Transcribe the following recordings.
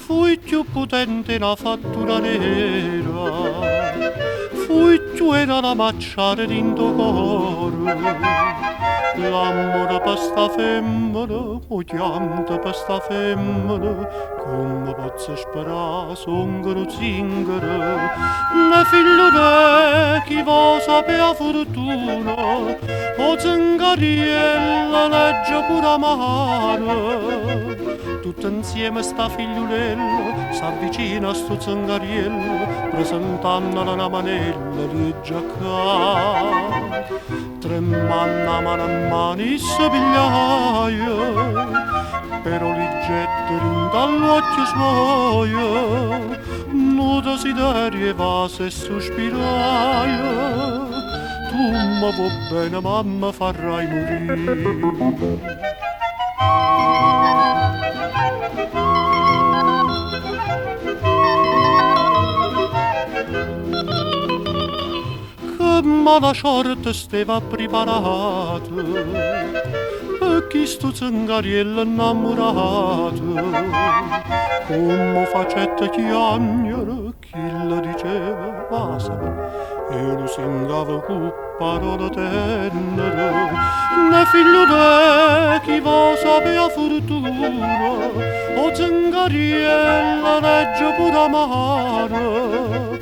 Fui più potente la fattura nera, fui più era la macciare d'indocoro. L'amore per sta femmina, o chiamata per sta femmina, come posso sperare, songaro zingaro. Ne figlio re, chi va sapere fortuna, o zingariella legge pure amare. Tutto insieme sta figliulella s'avvicina a sto zingariello, presentando la manella di giacca. Tremando mano a mano si pigliaia, però li getta dall'occhio suoia, no desiderio evase e sospiraia. Tu ma va bene, mamma farai morire. Ma la sorte stava preparata e chi sto zingariello innamorato, come facette chiagnere chi la diceva basta, e lo singava con parole tenere. Ne figlio de chi va sapere fortuna, o zingariella legge pure amare.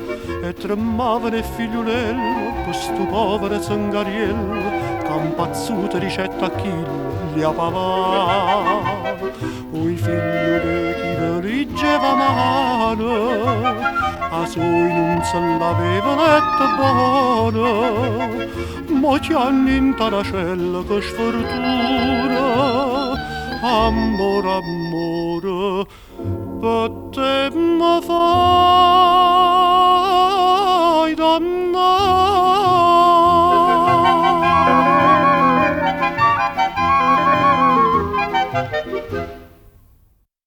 E tremava nel figliolello, questo povero zingariello, che impazzuto ricetta a chi gli appavava. O i figlioli chi veligeva mano, a soi non se l'aveva letta buona, ma ci hanno in taracella che sfortuna. Amore, amore, per te mi fa